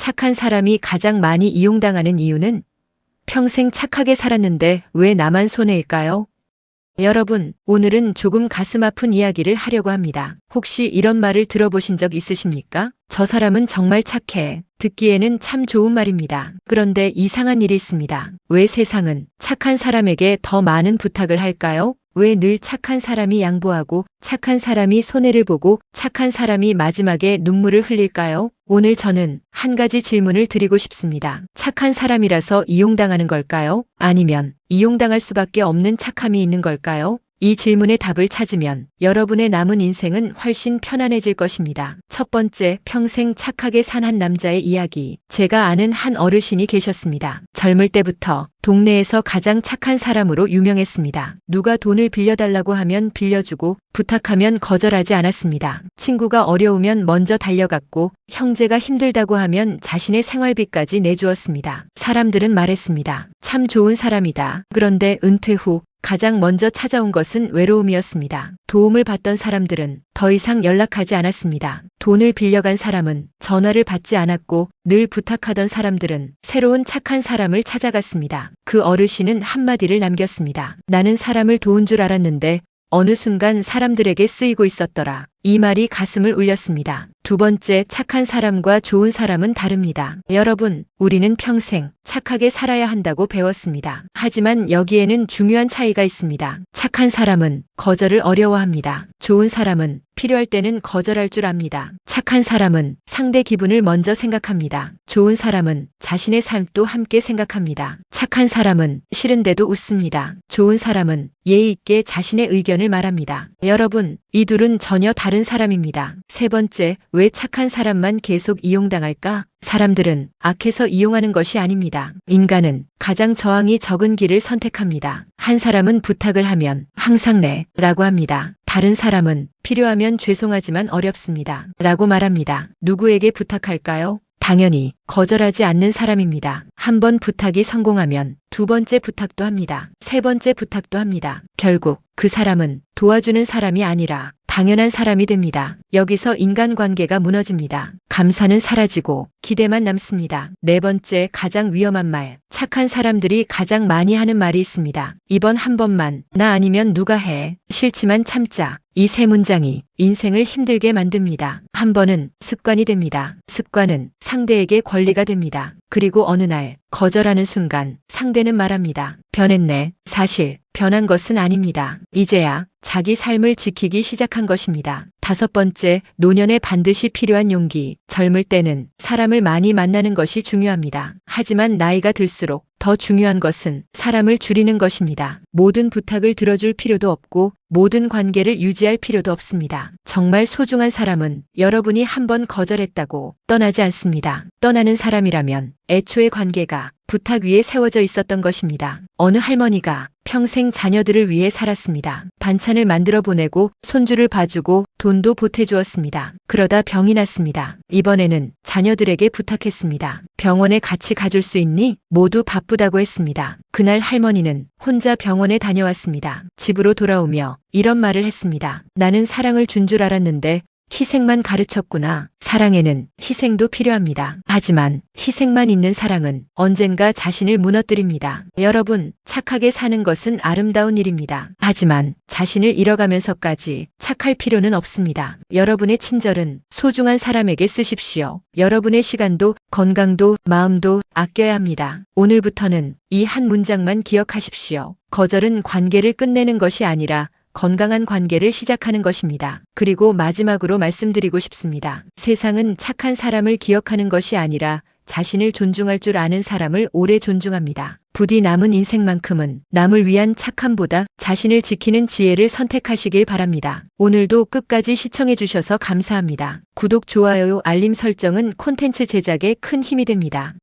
착한 사람이 가장 많이 이용당하는 이유는 평생 착하게 살았는데 왜 나만 손해일까요? 여러분, 오늘은 조금 가슴 아픈 이야기를 하려고 합니다. 혹시 이런 말을 들어보신 적 있으십니까? 저 사람은 정말 착해. 듣기에는 참 좋은 말입니다. 그런데 이상한 일이 있습니다. 왜 세상은 착한 사람에게 더 많은 부탁을 할까요? 왜 늘 착한 사람이 양보하고 착한 사람이 손해를 보고 착한 사람이 마지막에 눈물을 흘릴까요? 오늘 저는 한 가지 질문을 드리고 싶습니다. 착한 사람이라서 이용당하는 걸까요? 아니면 이용당할 수밖에 없는 착함이 있는 걸까요? 이 질문의 답을 찾으면 여러분의 남은 인생은 훨씬 편안해질 것입니다. 첫 번째, 평생 착하게 산 한 남자의 이야기. 제가 아는 한 어르신이 계셨습니다. 젊을 때부터 동네에서 가장 착한 사람으로 유명했습니다. 누가 돈을 빌려달라고 하면 빌려주고 부탁하면 거절하지 않았습니다. 친구가 어려우면 먼저 달려갔고 형제가 힘들다고 하면 자신의 생활비까지 내주었습니다. 사람들은 말했습니다. 참 좋은 사람이다. 그런데 은퇴 후 가장 먼저 찾아온 것은 외로움이었습니다. 도움을 받던 사람들은 더 이상 연락하지 않았습니다. 돈을 빌려간 사람은 전화를 받지 않았고 늘 부탁하던 사람들은 새로운 착한 사람을 찾아갔습니다. 그 어르신은 한마디를 남겼습니다. 나는 사람을 도운 줄 알았는데 어느 순간 사람들에게 쓰이고 있었더라. 이 말이 가슴을 울렸습니다. 두 번째, 착한 사람과 좋은 사람은 다릅니다. 여러분, 우리는 평생 착하게 살아야 한다고 배웠습니다. 하지만 여기에는 중요한 차이가 있습니다. 착한 사람은 거절을 어려워합니다. 좋은 사람은 필요할 때는 거절할 줄 압니다. 착한 사람은 상대 기분을 먼저 생각합니다. 좋은 사람은 자신의 삶도 함께 생각합니다. 착한 사람은 싫은데도 웃습니다. 좋은 사람은 예의 있게 자신의 의견을 말합니다. 여러분, 이 둘은 전혀 다른 사람입니다. 세 번째, 왜 착한 사람만 계속 이용당할까? 사람들은 악해서 이용하는 것이 아닙니다. 인간은 가장 저항이 적은 길을 선택합니다. 한 사람은 부탁을 하면 항상 네 라고 합니다. 다른 사람은 필요하면 죄송하지만 어렵습니다 라고 말합니다. 누구에게 부탁할까요? 당연히 거절하지 않는 사람입니다. 한 번 부탁이 성공하면 두 번째 부탁도 합니다. 세 번째 부탁도 합니다. 결국 그 사람은 도와주는 사람이 아니라 당연한 사람이 됩니다. 여기서 인간관계가 무너집니다. 감사는 사라지고 기대만 남습니다. 네 번째, 가장 위험한 말. 착한 사람들이 가장 많이 하는 말이 있습니다. 이번 한 번만, 나 아니면 누가 해. 싫지만 참자. 이 세 문장이 인생을 힘들게 만듭니다. 한 번은 습관이 됩니다. 습관은 상대에게 권리가 됩니다. 그리고 어느 날 거절하는 순간 상대는 말합니다. 변했네. 사실 변한 것은 아닙니다. 이제야 자기 삶을 지키기 시작한 것입니다. 다섯 번째, 노년에 반드시 필요한 용기. 젊을 때는 사람을 많이 만나는 것이 중요합니다. 하지만 나이가 들수록 더 중요한 것은 사람을 줄이는 것입니다. 모든 부탁을 들어줄 필요도 없고 모든 관계를 유지할 필요도 없습니다. 정말 소중한 사람은 여러분이 한번 거절했다고 떠나지 않습니다. 떠나는 사람이라면 애초에 관계가 부탁 위에 세워져 있었던 것입니다. 어느 할머니가 평생 자녀들을 위해 살았습니다. 반찬을 만들어 보내고 손주를 봐주고 돈도 보태주었습니다. 그러다 병이 났습니다. 이번에는 자녀들에게 부탁했습니다. 병원에 같이 가줄 수 있니? 모두 바쁘다고 했습니다. 그날 할머니는 혼자 병원에 다녀왔습니다. 집으로 돌아오며 이런 말을 했습니다. 나는 사랑을 준 줄 알았는데 희생만 가르쳤구나. 사랑에는 희생도 필요합니다. 하지만 희생만 있는 사랑은 언젠가 자신을 무너뜨립니다. 여러분, 착하게 사는 것은 아름다운 일입니다. 하지만 자신을 잃어가면서까지 착할 필요는 없습니다. 여러분의 친절은 소중한 사람에게 쓰십시오. 여러분의 시간도 건강도 마음도 아껴야 합니다. 오늘부터는 이 한 문장만 기억하십시오. 거절은 관계를 끝내는 것이 아니라 건강한 관계를 시작하는 것입니다. 그리고 마지막으로 말씀드리고 싶습니다. 세상은 착한 사람을 기억하는 것이 아니라 자신을 존중할 줄 아는 사람을 오래 존중합니다. 부디 남은 인생만큼은 남을 위한 착함보다 자신을 지키는 지혜를 선택하시길 바랍니다. 오늘도 끝까지 시청해 주셔서 감사합니다. 구독, 좋아요, 알림 설정은 콘텐츠 제작에 큰 힘이 됩니다.